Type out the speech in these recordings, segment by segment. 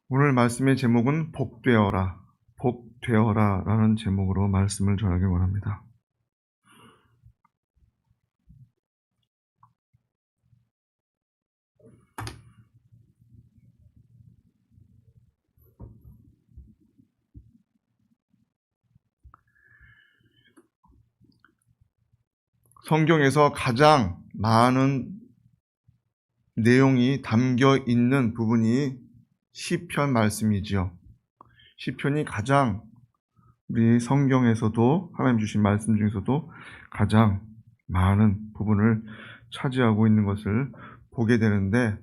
오늘 말씀의 제목은 복되어라, 복되어라 라는 제목으로 말씀을 전하기 원합니다. 성경에서 가장 많은 내용이 담겨 있는 부분이 시편 말씀이지요. 시편이 가장 우리 성경에서도 하나님 주신 말씀 중에서도 가장 많은 부분을 차지하고 있는 것을 보게 되는데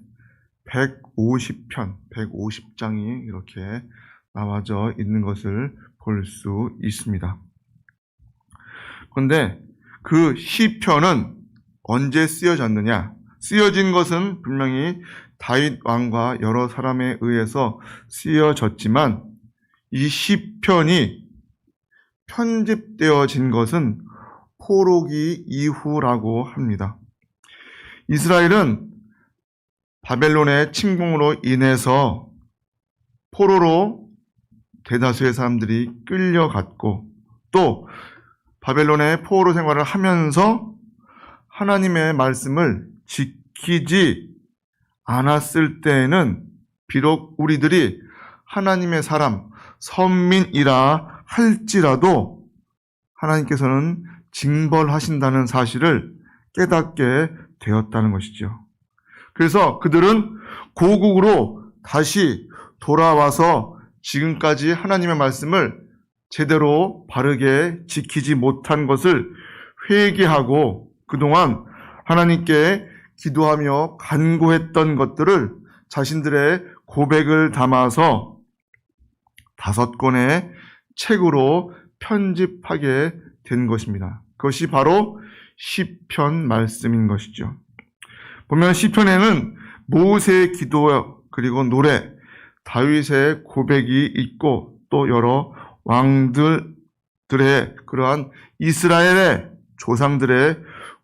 150편, 150장이 이렇게 나와져 있는 것을 볼 수 있습니다. 그런데 그 시편은 언제 쓰여졌느냐? 쓰여진 것은 분명히 다윗 왕과 여러 사람에 의해서 쓰여졌지만 이 시편이 편집되어진 것은 포로기 이후라고 합니다. 이스라엘은 바벨론의 침공으로 인해서 포로로 대다수의 사람들이 끌려갔고 또 바벨론의 포로 생활을 하면서 하나님의 말씀을 지키지 않았을 때에는 비록 우리들이 하나님의 사람, 선민이라 할지라도 하나님께서는 징벌하신다는 사실을 깨닫게 되었다는 것이죠. 그래서 그들은 고국으로 다시 돌아와서 지금까지 하나님의 말씀을 제대로 바르게 지키지 못한 것을 회개하고 그동안 하나님께 기도하며 간구했던 것들을 자신들의 고백을 담아서 5권의 책으로 편집하게 된 것입니다. 그것이 바로 시편 말씀인 것이죠. 보면 시편에는 모세의 기도 그리고 노래, 다윗의 고백이 있고 또 여러 왕들의 그러한 이스라엘의 조상들의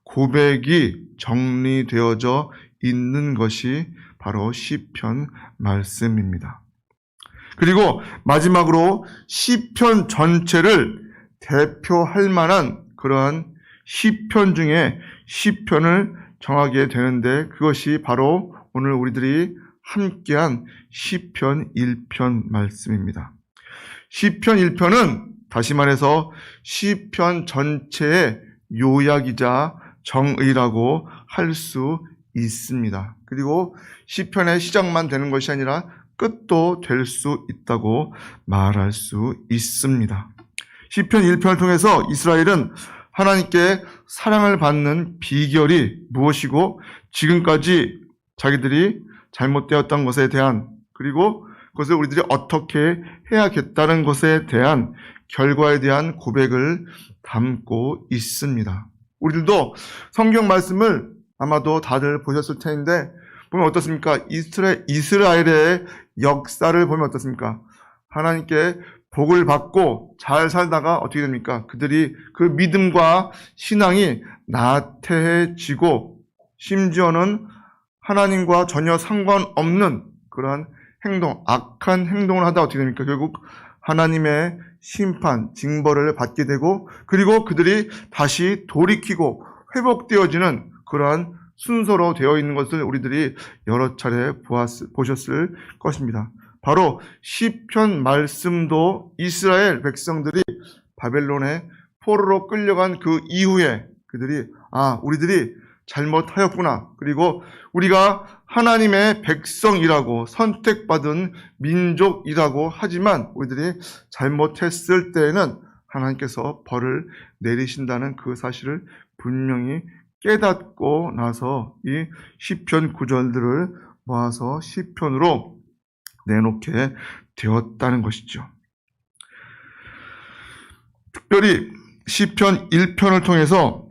고백이 정리되어져 있는 것이 바로 시편 말씀입니다. 그리고 마지막으로 시편 전체를 대표할 만한 그러한 시편 중에 시편을 정하게 되는데 그것이 바로 오늘 우리들이 함께한 시편 1편 말씀입니다. 시편 1편은 다시 말해서 시편 전체의 요약이자 정의라고 할 수 있습니다. 그리고 시편의 시작만 되는 것이 아니라 끝도 될 수 있다고 말할 수 있습니다. 시편 1편을 통해서 이스라엘은 하나님께 사랑을 받는 비결이 무엇이고 지금까지 자기들이 잘못되었던 것에 대한 그리고 그것을 우리들이 어떻게 해야겠다는 것에 대한 결과에 대한 고백을 담고 있습니다. 우리들도 성경 말씀을 아마도 다들 보셨을 텐데 보면 어떻습니까? 이스라엘의 역사를 보면 어떻습니까? 하나님께 복을 받고 잘 살다가 어떻게 됩니까? 그들이 그 믿음과 신앙이 나태해지고 심지어는 하나님과 전혀 상관없는 그러한 행동, 악한 행동을 하다 어떻게 됩니까? 결국 하나님의 심판, 징벌을 받게 되고 그리고 그들이 다시 돌이키고 회복되어지는 그러한 순서로 되어 있는 것을 우리들이 여러 차례 보셨을 것입니다. 바로 시편 말씀도 이스라엘 백성들이 바벨론의 포로로 끌려간 그 이후에 그들이 우리들이 잘못하였구나. 그리고 우리가 하나님의 백성이라고 선택받은 민족이라고 하지만 우리들이 잘못했을 때에는 하나님께서 벌을 내리신다는 그 사실을 분명히 깨닫고 나서 이 시편 구절들을 모아서 시편으로 내놓게 되었다는 것이죠. 특별히 시편 1편을 통해서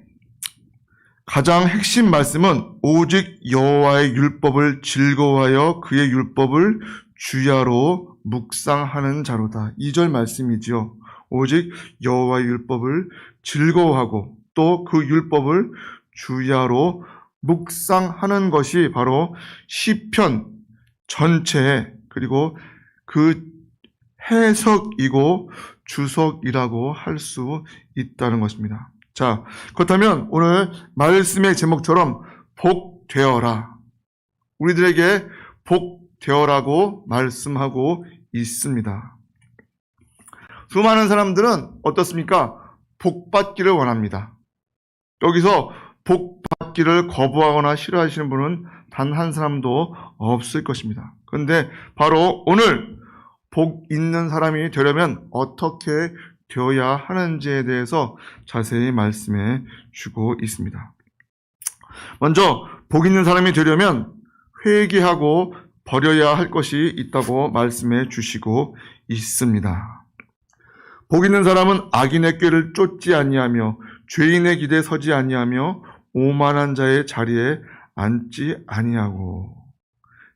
가장 핵심 말씀은 오직 여호와의 율법을 즐거워하여 그의 율법을 주야로 묵상하는 자로다. 2절 말씀이지요. 오직 여호와의 율법을 즐거워하고 또 그 율법을 주야로 묵상하는 것이 바로 시편 전체에 그리고 그 해석이고 주석이라고 할 수 있다는 것입니다. 자, 그렇다면 오늘 말씀의 제목처럼 복되어라. 우리들에게 복되어라고 말씀하고 있습니다. 수많은 사람들은 어떻습니까? 복받기를 원합니다. 여기서 복받기를 거부하거나 싫어하시는 분은 단 한 사람도 없을 것입니다. 그런데 바로 오늘 복 있는 사람이 되려면 어떻게 되어야 하는지에 대해서 자세히 말씀해 주고 있습니다. 먼저 복 있는 사람이 되려면 회개하고 버려야 할 것이 있다고 말씀해 주시고 있습니다. 복 있는 사람은 악인의 꾀를 쫓지 아니하며 죄인의 길에 서지 아니하며 오만한 자의 자리에 앉지 아니하고,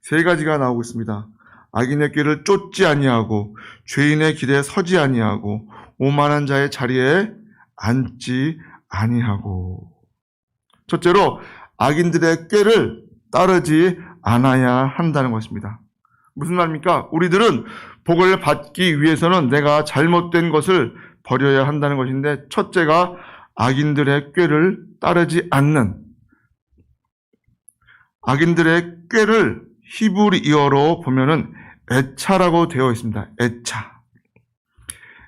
세 가지가 나오고 있습니다. 악인의 꾀를 쫓지 아니하고 죄인의 길에 서지 아니하고 오만한 자의 자리에 앉지 아니하고. 첫째로 악인들의 꾀를 따르지 않아야 한다는 것입니다. 무슨 말입니까? 우리들은 복을 받기 위해서는 내가 잘못된 것을 버려야 한다는 것인데, 첫째가 악인들의 꾀를 따르지 않는, 악인들의 꾀를 히브리어로 보면은 애차라고 되어 있습니다. 애차.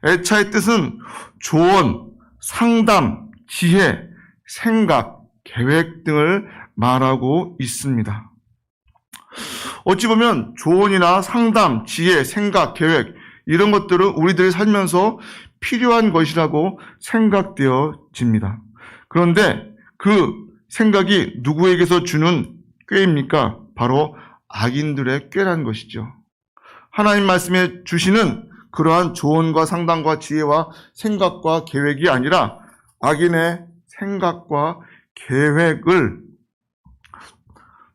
애차의 뜻은 조언, 상담, 지혜, 생각, 계획 등을 말하고 있습니다. 어찌 보면 조언이나 상담, 지혜, 생각, 계획 이런 것들은 우리들이 살면서 필요한 것이라고 생각되어집니다. 그런데 그 생각이 누구에게서 주는 꾀입니까? 바로 악인들의 꾀라는 것이죠. 하나님 말씀에 주시는 그러한 조언과 상담과 지혜와 생각과 계획이 아니라 악인의 생각과 계획을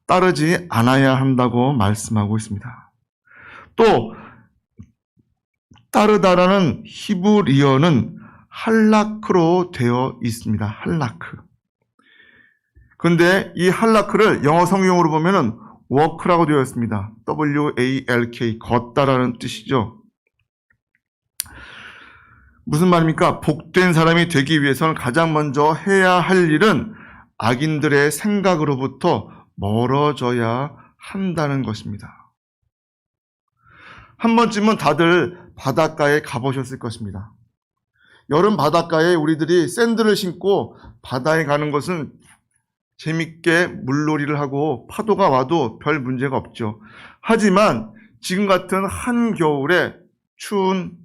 따르지 않아야 한다고 말씀하고 있습니다. 또 따르다라는 히브리어는 할라크로 되어 있습니다. 할라크. 그런데 이 할라크를 영어 성경으로 보면은 walk라고 되어 있습니다. W-A-L-K, 걷다라는 뜻이죠. 무슨 말입니까? 복된 사람이 되기 위해서는 가장 먼저 해야 할 일은 악인들의 생각으로부터 멀어져야 한다는 것입니다. 한 번쯤은 다들 바닷가에 가보셨을 것입니다. 여름 바닷가에 우리들이 샌들을 신고 바다에 가는 것은 재밌게 물놀이를 하고 파도가 와도 별 문제가 없죠. 하지만 지금 같은 한겨울에 추운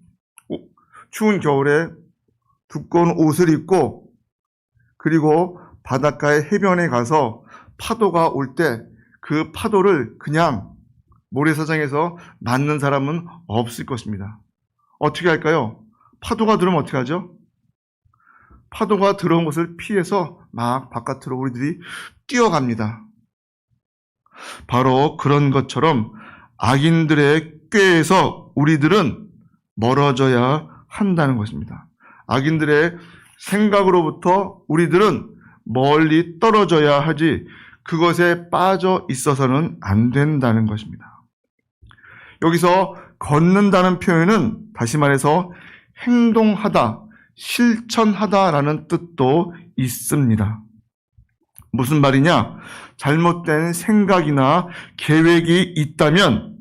겨울에 두꺼운 옷을 입고 그리고 바닷가의 해변에 가서 파도가 올 때 그 파도를 그냥 모래사장에서 맞는 사람은 없을 것입니다. 어떻게 할까요? 파도가 들어오면 어떻게 하죠? 파도가 들어온 것을 피해서 막 바깥으로 우리들이 뛰어갑니다. 바로 그런 것처럼 악인들의 꾀에서 우리들은 멀어져야 한다는 것입니다. 악인들의 생각으로부터 우리들은 멀리 떨어져야 하지 그것에 빠져 있어서는 안 된다는 것입니다. 여기서 걷는다는 표현은 다시 말해서 행동하다, 실천하다라는 뜻도 있습니다. 무슨 말이냐? 잘못된 생각이나 계획이 있다면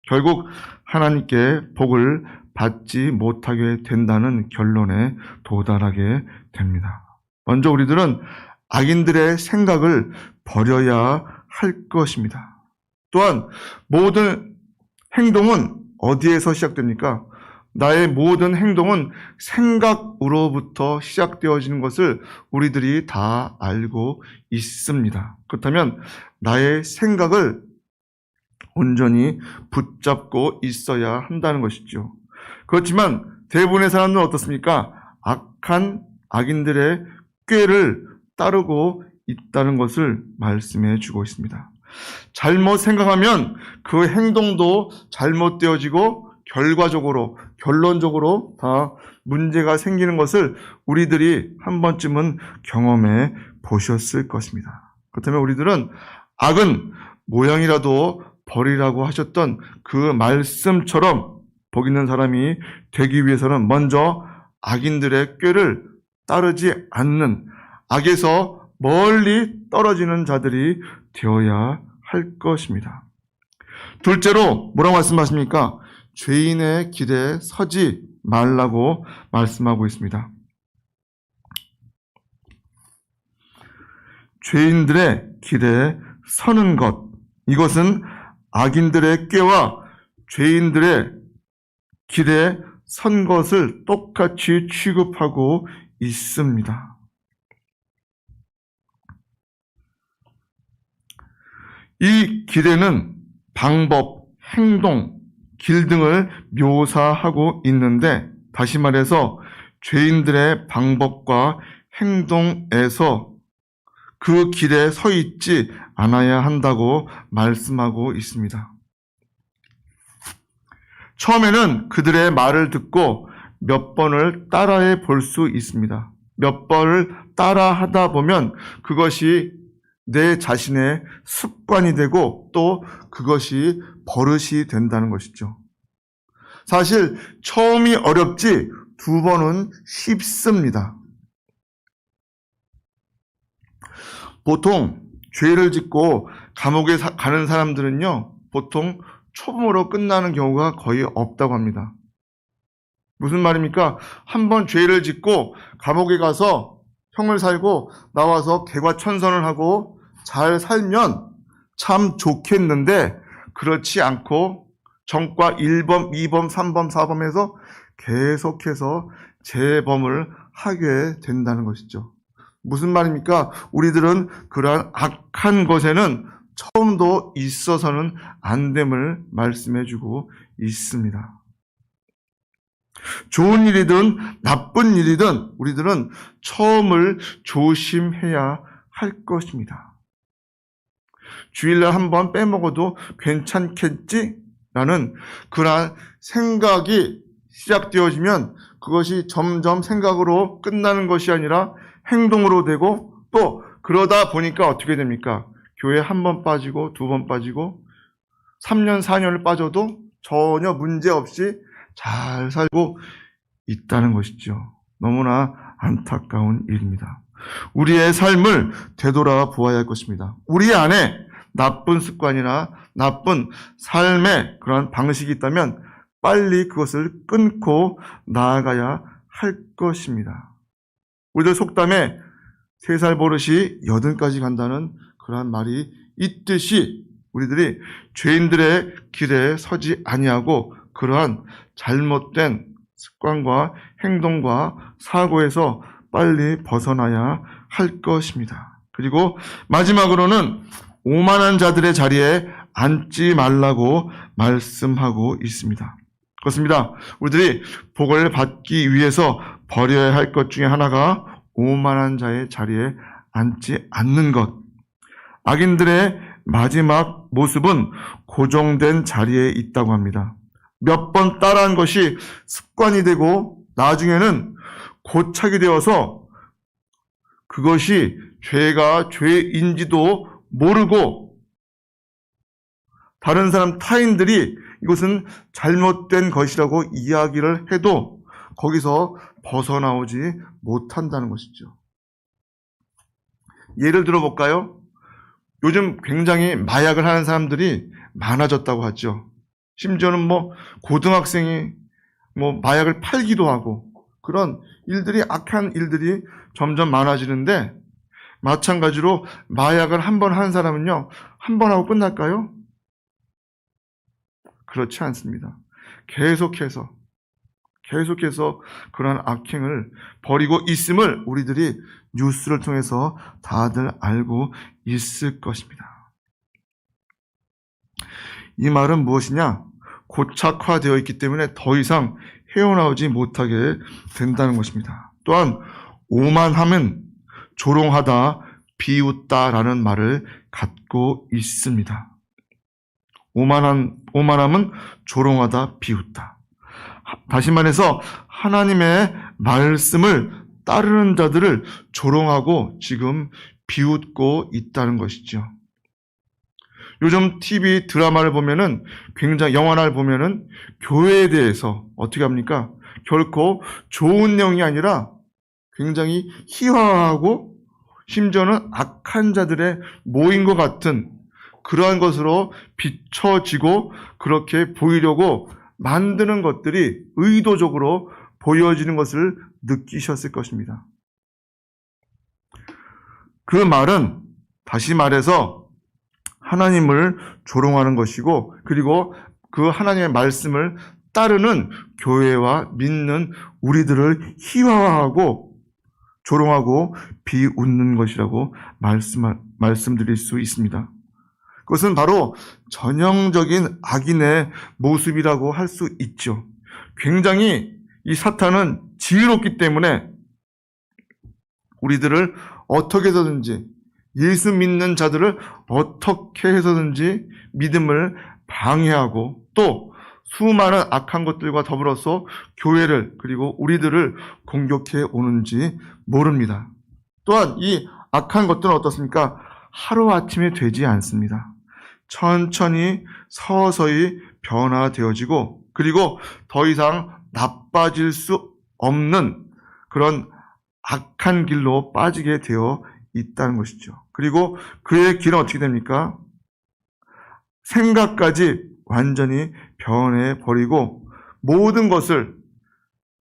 결국 하나님께 복을 받지 못하게 된다는 결론에 도달하게 됩니다. 먼저 우리들은 악인들의 생각을 버려야 할 것입니다. 또한 모든 행동은 어디에서 시작됩니까? 나의 모든 행동은 생각으로부터 시작되어지는 것을 우리들이 다 알고 있습니다. 그렇다면 나의 생각을 온전히 붙잡고 있어야 한다는 것이죠. 그렇지만 대부분의 사람들은 어떻습니까? 악인들의 꾀를 따르고 있다는 것을 말씀해 주고 있습니다. 잘못 생각하면 그 행동도 잘못되어지고 결론적으로 다 문제가 생기는 것을 우리들이 한 번쯤은 경험해 보셨을 것입니다. 그렇다면 우리들은 악은 모양이라도 버리라고 하셨던 그 말씀처럼 복 있는 사람이 되기 위해서는 먼저 악인들의 꾀를 따르지 않는, 악에서 멀리 떨어지는 자들이 되어야 할 것입니다. 둘째로 뭐라고 말씀하십니까? 죄인의 길에 서지 말라고 말씀하고 있습니다. 죄인들의 길에 서는 것, 이것은 악인들의 꾀와 죄인들의 길에 선 것을 똑같이 취급하고 있습니다. 이 길에는 방법, 행동, 길 등을 묘사하고 있는데, 다시 말해서 죄인들의 방법과 행동에서 그 길에 서 있지 않아야 한다고 말씀하고 있습니다. 처음에는 그들의 말을 듣고 몇 번을 따라해 볼 수 있습니다. 몇 번을 따라 하다 보면 그것이 내 자신의 습관이 되고 또 그것이 버릇이 된다는 것이죠. 사실 처음이 어렵지 두 번은 쉽습니다. 보통 죄를 짓고 감옥에 가는 사람들은요, 보통 초범으로 끝나는 경우가 거의 없다고 합니다. 무슨 말입니까? 한번 죄를 짓고 감옥에 가서 형을 살고 나와서 개과천선을 하고 잘 살면 참 좋겠는데, 그렇지 않고 전과 1범, 2범, 3범, 4범에서 계속해서 재범을 하게 된다는 것이죠. 무슨 말입니까? 우리들은 그러한 악한 것에는 처음도 있어서는 안 됨을 말씀해주고 있습니다. 좋은 일이든 나쁜 일이든 우리들은 처음을 조심해야 할 것입니다. 주일날 한번 빼먹어도 괜찮겠지라는 그러한 생각이 시작되어지면 그것이 점점 생각으로 끝나는 것이 아니라 행동으로 되고, 또 그러다 보니까 어떻게 됩니까? 교회 한 번 빠지고 두 번 빠지고 3년 4년을 빠져도 전혀 문제 없이 잘 살고 있다는 것이죠. 너무나 안타까운 일입니다. 우리의 삶을 되돌아 보아야 할 것입니다. 우리 안에 나쁜 습관이나 나쁜 삶의 그런 방식이 있다면 빨리 그것을 끊고 나아가야 할 것입니다. 우리들 속담에 3살 버릇이 80까지 간다는 그러한 말이 있듯이 우리들이 죄인들의 길에 서지 아니하고 그러한 잘못된 습관과 행동과 사고에서 빨리 벗어나야 할 것입니다. 그리고 마지막으로는 오만한 자들의 자리에 앉지 말라고 말씀하고 있습니다. 그렇습니다. 우리들이 복을 받기 위해서 버려야 할 것 중에 하나가 오만한 자의 자리에 앉지 않는 것. 악인들의 마지막 모습은 고정된 자리에 있다고 합니다. 몇 번 따라한 것이 습관이 되고 나중에는 고착이 되어서 그것이 죄가 죄인지도 모르고 다른 사람 타인들이 이것은 잘못된 것이라고 이야기를 해도 거기서 벗어나오지 못한다는 것이죠. 예를 들어볼까요? 요즘 굉장히 마약을 하는 사람들이 많아졌다고 하죠. 심지어는 고등학생이 마약을 팔기도 하고 그런 일들이, 악한 일들이 점점 많아지는데, 마찬가지로 마약을 한 번 한 사람은요, 한 번 하고 끝날까요? 그렇지 않습니다. 계속해서 그러한 악행을 벌이고 있음을 우리들이 뉴스를 통해서 다들 알고 있을 것입니다. 이 말은 무엇이냐? 고착화되어 있기 때문에 더 이상 헤어나오지 못하게 된다는 것입니다. 또한 오만함은 조롱하다, 비웃다라는 말을 갖고 있습니다. 오만함은 조롱하다, 비웃다. 다시 말해서 하나님의 말씀을 따르는 자들을 조롱하고 지금 비웃고 있다는 것이죠. 요즘 TV 드라마를 보면은 굉장히 영화를 보면은 교회에 대해서 어떻게 합니까? 결코 좋은 내용이 아니라 굉장히 희화화하고 심지어는 악한 자들의 모인 것 같은 그러한 것으로 비춰지고 그렇게 보이려고 만드는 것들이 의도적으로 보여지는 것을 느끼셨을 것입니다. 그 말은 다시 말해서 하나님을 조롱하는 것이고 그리고 그 하나님의 말씀을 따르는 교회와 믿는 우리들을 희화화하고 조롱하고 비웃는 것이라고 말씀드릴 수 있습니다. 그것은 바로 전형적인 악인의 모습이라고 할 수 있죠. 굉장히 이 사탄은 지혜롭기 때문에 우리들을 어떻게 해서든지 예수 믿는 자들을 어떻게 해서든지 믿음을 방해하고 또 수많은 악한 것들과 더불어서 교회를 그리고 우리들을 공격해 오는지 모릅니다. 또한 이 악한 것들은 어떻습니까? 하루아침에 되지 않습니다. 천천히 서서히 변화되어지고 그리고 더 이상 나빠질 수 없는 그런 악한 길로 빠지게 되어 있다는 것이죠. 그리고 그의 길은 어떻게 됩니까? 생각까지 완전히 변해버리고 모든 것을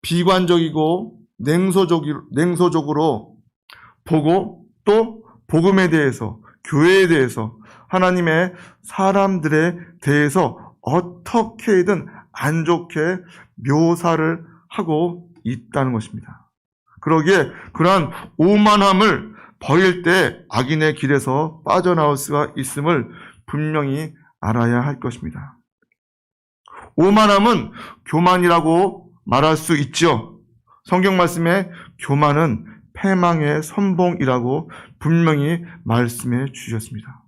비관적이고 냉소적으로 보고 또 복음에 대해서 교회에 대해서 하나님의 사람들에 대해서 어떻게든 안 좋게 묘사를 하고 있다는 것입니다. 그러기에 그러한 오만함을 버릴 때 악인의 길에서 빠져나올 수가 있음을 분명히 알아야 할 것입니다. 오만함은 교만이라고 말할 수 있죠. 성경 말씀에 교만은 패망의 선봉이라고 분명히 말씀해 주셨습니다.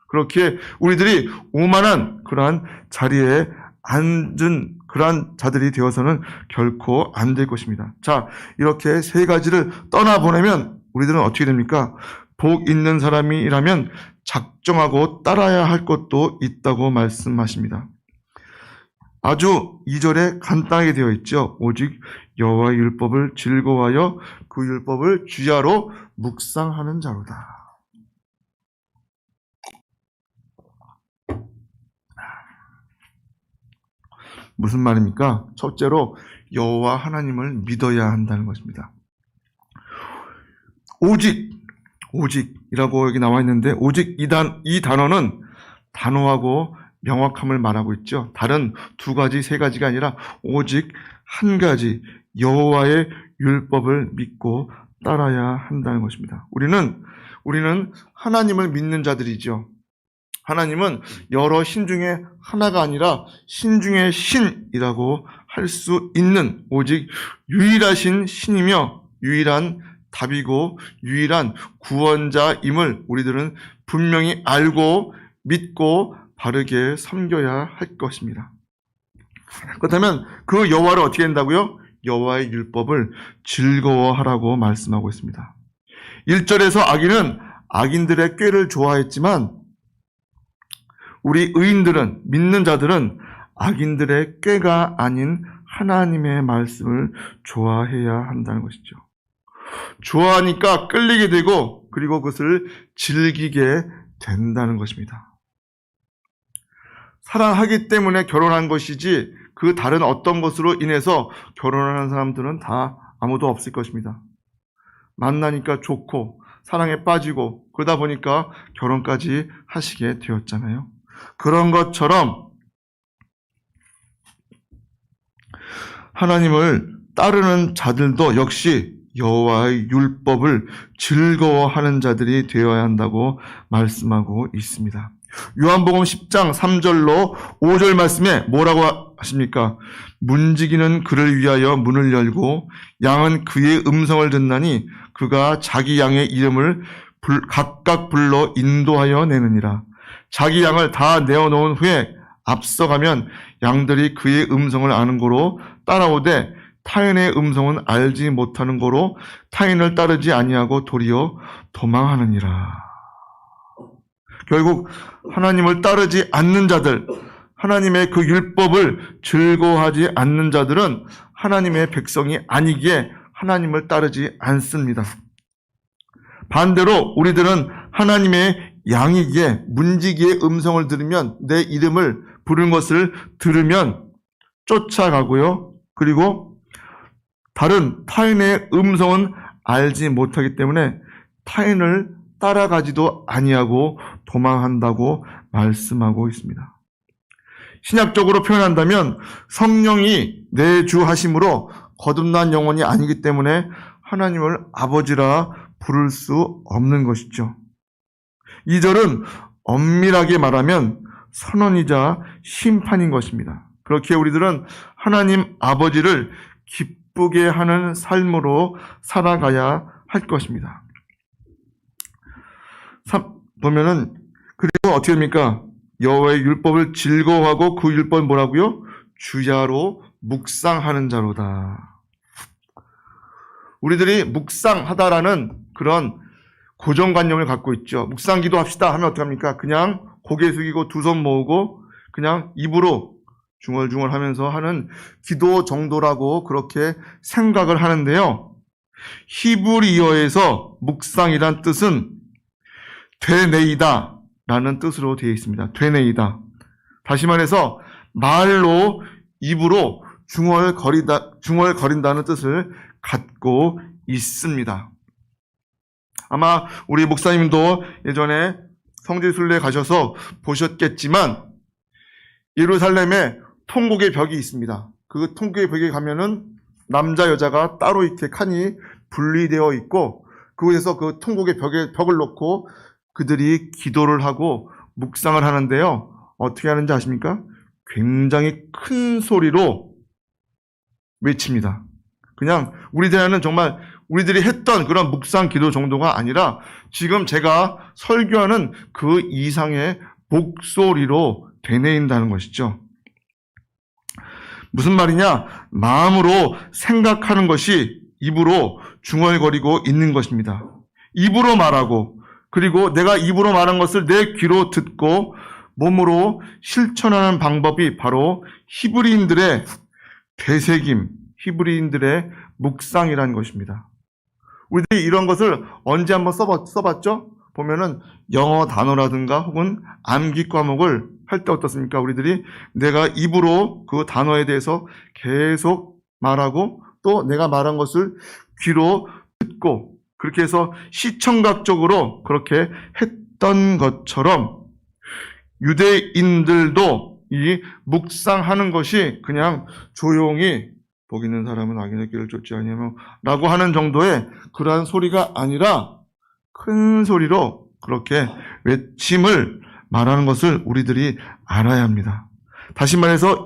그렇게 우리들이 오만한 그러한 자리에 앉은 그러한 자들이 되어서는 결코 안 될 것입니다. 자, 이렇게 세 가지를 떠나보내면 우리들은 어떻게 됩니까? 복 있는 사람이라면 작정하고 따라야 할 것도 있다고 말씀하십니다. 아주 2절에 간단하게 되어 있죠. 오직 여호와의 율법을 즐거워하여 그 율법을 주야로 묵상하는 자로다. 무슨 말입니까? 첫째로 여호와 하나님을 믿어야 한다는 것입니다. 오직이라고 여기 나와 있는데 오직 이 단어는 단호하고 명확함을 말하고 있죠. 다른 두 가지, 세 가지가 아니라 오직 한 가지 여호와의 율법을 믿고 따라야 한다는 것입니다. 우리는 하나님을 믿는 자들이죠. 하나님은 여러 신 중에 하나가 아니라 신 중에 신이라고 할 수 있는 오직 유일하신 신이며 유일한 답이고 유일한 구원자임을 우리들은 분명히 알고 믿고 바르게 섬겨야 할 것입니다. 그렇다면 그 여호와를 어떻게 한다고요? 여호와의 율법을 즐거워하라고 말씀하고 있습니다. 1절에서 악인은 악인들의 꾀를 좋아했지만 우리 의인들은 믿는 자들은 악인들의 꾀가 아닌 하나님의 말씀을 좋아해야 한다는 것이죠. 좋아하니까 끌리게 되고 그리고 그것을 즐기게 된다는 것입니다. 사랑하기 때문에 결혼한 것이지 그 다른 어떤 것으로 인해서 결혼하는 사람들은 다 아무도 없을 것입니다. 만나니까 좋고 사랑에 빠지고 그러다 보니까 결혼까지 하시게 되었잖아요. 그런 것처럼 하나님을 따르는 자들도 역시 여호와의 율법을 즐거워하는 자들이 되어야 한다고 말씀하고 있습니다. 요한복음 10장 3절로 5절 말씀에 뭐라고 하십니까? 문지기는 그를 위하여 문을 열고 양은 그의 음성을 듣나니 그가 자기 양의 이름을 각각 불러 인도하여 내느니라. 자기 양을 다 내어놓은 후에 앞서가면 양들이 그의 음성을 아는 고로 따라오되 타인의 음성은 알지 못하는 고로 타인을 따르지 아니하고 도리어 도망하느니라. 결국 하나님을 따르지 않는 자들, 하나님의 그 율법을 즐거워하지 않는 자들은 하나님의 백성이 아니기에 하나님을 따르지 않습니다. 반대로 우리들은 하나님의 양이기에 문지기의 음성을 들으면 내 이름을 부르는 것을 들으면 쫓아가고요. 그리고 다른 타인의 음성은 알지 못하기 때문에 타인을 따라가지도 아니하고 도망한다고 말씀하고 있습니다. 신약적으로 표현한다면 성령이 내주하심으로 거듭난 영혼이 아니기 때문에 하나님을 아버지라 부를 수 없는 것이죠. 2절은 엄밀하게 말하면 선언이자 심판인 것입니다. 그렇게 우리들은 하나님 아버지를 기쁘게 하는 삶으로 살아가야 할 것입니다. 보면은 그리고 어떻게 됩니까? 여호와의 율법을 즐거워하고 그 율법은 뭐라고요? 주야로 묵상하는 자로다. 우리들이 묵상하다라는 그런 고정관념을 갖고 있죠. 묵상기도 합시다 하면 어떡합니까? 그냥 고개 숙이고 두 손 모으고 그냥 입으로 중얼중얼 하면서 하는 기도 정도라고 그렇게 생각을 하는데요. 히브리어에서 묵상이란 뜻은 되뇌이다 라는 뜻으로 되어 있습니다. 되뇌이다. 다시 말해서 말로 입으로 중얼거린다는 뜻을 갖고 있습니다. 아마 우리 목사님도 예전에 성지순례 가셔서 보셨겠지만 예루살렘에 통곡의 벽이 있습니다. 그 통곡의 벽에 가면은 남자 여자가 따로 이렇게 칸이 분리되어 있고 그곳에서 그 통곡의 벽을 놓고 그들이 기도를 하고 묵상을 하는데요. 어떻게 하는지 아십니까? 굉장히 큰 소리로 외칩니다. 그냥 우리들은 정말 우리들이 했던 그런 묵상 기도 정도가 아니라 지금 제가 설교하는 그 이상의 목소리로 되뇌인다는 것이죠. 무슨 말이냐? 마음으로 생각하는 것이 입으로 중얼거리고 있는 것입니다. 입으로 말하고 그리고 내가 입으로 말한 것을 내 귀로 듣고 몸으로 실천하는 방법이 바로 히브리인들의 되새김, 히브리인들의 묵상이라는 것입니다. 우리들이 이런 것을 언제 한번 써봤죠? 보면은 영어 단어라든가 혹은 암기 과목을 할 때 어떻습니까? 우리들이 내가 입으로 그 단어에 대해서 계속 말하고 또 내가 말한 것을 귀로 듣고 그렇게 해서 시청각적으로 그렇게 했던 것처럼 유대인들도 이 묵상하는 것이 그냥 조용히 복 있는 사람은 악인의 길을 쫓지 아니하며 라고 하는 정도의 그러한 소리가 아니라 큰 소리로 그렇게 외침을 말하는 것을 우리들이 알아야 합니다. 다시 말해서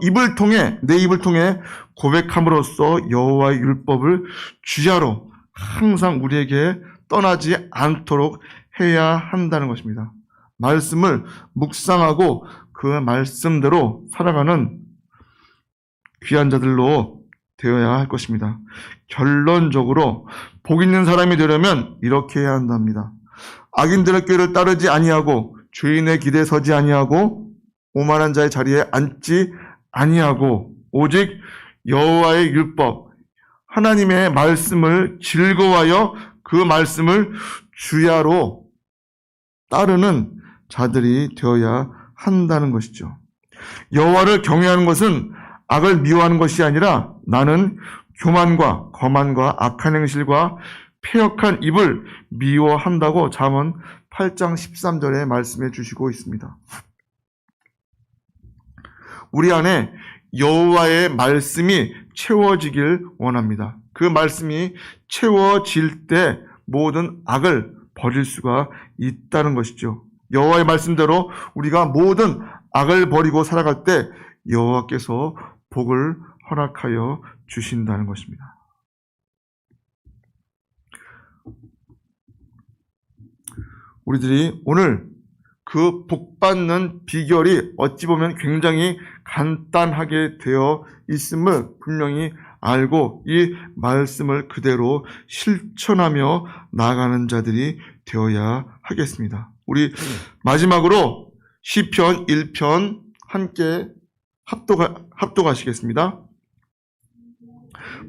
내 입을 통해 고백함으로써 여호와의 율법을 주야로 항상 우리에게 떠나지 않도록 해야 한다는 것입니다. 말씀을 묵상하고 그 말씀대로 살아가는 귀한 자들로 되어야 할 것입니다. 결론적으로 복 있는 사람이 되려면 이렇게 해야 한답니다. 악인들의 꾀를 따르지 아니하고 죄인의 길에 서지 아니하고 오만한 자의 자리에 앉지 아니하고 오직 여호와의 율법 하나님의 말씀을 즐거워하여 그 말씀을 주야로 따르는 자들이 되어야 한다는 것이죠. 여호와를 경외하는 것은 악을 미워하는 것이 아니라 나는 교만과 거만과 악한 행실과 패역한 입을 미워한다고 잠언 8장 13절에 말씀해 주시고 있습니다. 우리 안에 여호와의 말씀이 채워지길 원합니다. 그 말씀이 채워질 때 모든 악을 버릴 수가 있다는 것이죠. 여호와의 말씀대로 우리가 모든 악을 버리고 살아갈 때 여호와께서 복을 허락하여 주신다는 것입니다. 우리들이 오늘 그 복받는 비결이 어찌 보면 굉장히 간단하게 되어 있음을 분명히 알고 이 말씀을 그대로 실천하며 나아가는 자들이 되어야 하겠습니다. 우리 마지막으로 시편 1편 함께 합독하시겠습니다.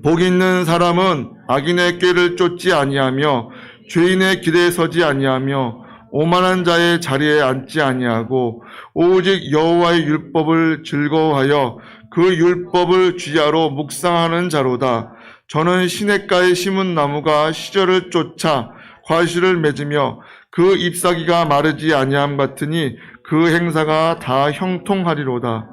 복 있는 사람은 악인의 꾀를 쫓지 아니하며 죄인의 길에 서지 아니하며 오만한 자의 자리에 앉지 아니하고 오직 여호와의 율법을 즐거워하여 그 율법을 주야로 묵상하는 자로다. 저는 시냇가에 심은 나무가 시절을 쫓아 과실을 맺으며 그 잎사귀가 마르지 아니함 같으니 그 행사가 다 형통하리로다.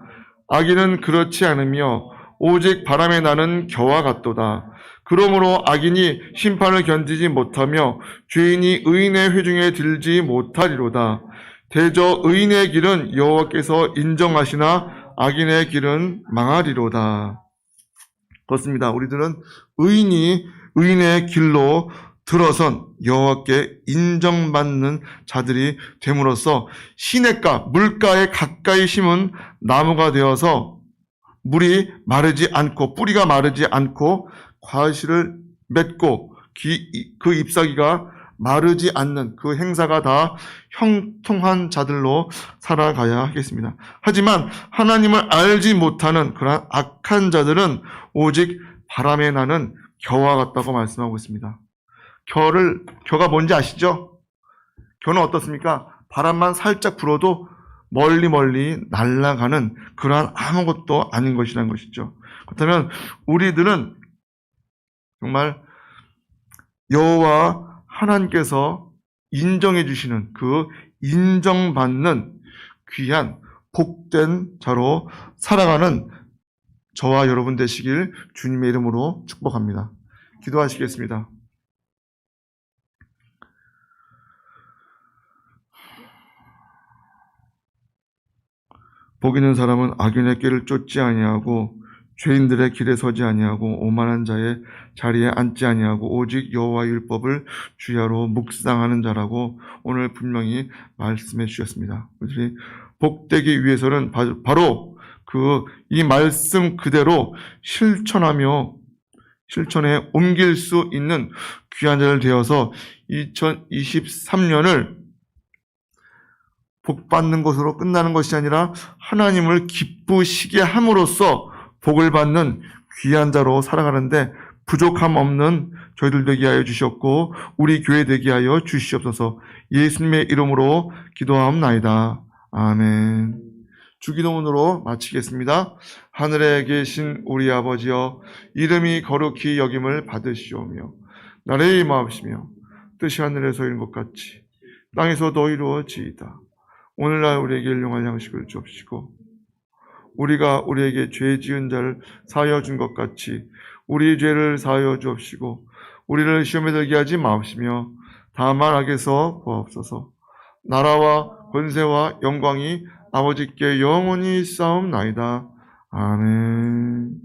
악인은 그렇지 않으며 오직 바람에 나는 겨와 같도다. 그러므로 악인이 심판을 견디지 못하며 죄인이 의인의 회중에 들지 못하리로다. 대저 의인의 길은 여호와께서 인정하시나 악인의 길은 망하리로다. 그렇습니다. 우리들은 의인의 길로 들어선 여호와께 인정받는 자들이 됨으로써 시냇가, 물가에 가까이 심은 나무가 되어서 물이 마르지 않고 뿌리가 마르지 않고 과실을 맺고 그 잎사귀가 마르지 않는 그 행사가 다 형통한 자들로 살아가야 하겠습니다. 하지만 하나님을 알지 못하는 그러한 악한 자들은 오직 바람에 나는 겨와 같다고 말씀하고 있습니다. 겨가 뭔지 아시죠? 겨는 어떻습니까? 바람만 살짝 불어도 멀리 날아가는 그러한 아무것도 아닌 것이라는 것이죠. 그렇다면 우리들은 정말 여호와 하나님께서 인정해 주시는 그 인정받는 귀한 복된 자로 살아가는 저와 여러분 되시길 주님의 이름으로 축복합니다. 기도하시겠습니다. 복 있는 사람은 악인의 길을 쫓지 아니하고 죄인들의 길에 서지 아니하고 오만한 자의 자리에 앉지 아니하고 오직 여호와의 율법을 주야로 묵상하는 자라고 오늘 분명히 말씀해 주셨습니다. 우리 복되기 위해서는 바로 이 말씀 그대로 실천에 옮길 수 있는 귀한 자를 되어서 2023년을 복 받는 것으로 끝나는 것이 아니라 하나님을 기쁘시게 함으로써 복을 받는 귀한 자로 살아가는데 부족함 없는 저희들 되게 하여 주셨고 우리 교회 되게 하여 주시옵소서. 예수님의 이름으로 기도하옵나이다. 아멘. 주기도문으로 마치겠습니다. 하늘에 계신 우리 아버지여, 이름이 거룩히 여김을 받으시오며 나라의 임하옵시며 뜻이 하늘에서 이룬 것 같이 땅에서도 이루어지이다. 오늘날 우리에게 일용할 양식을 주옵시고 우리가 우리에게 죄 지은 자를 사하여 준 것 같이 우리 죄를 사하여 주옵시고 우리를 시험에 들게 하지 마옵시며 다만 악에서 구하옵소서. 나라와 권세와 영광이 아버지께 영원히 있사옵나이다. 아멘.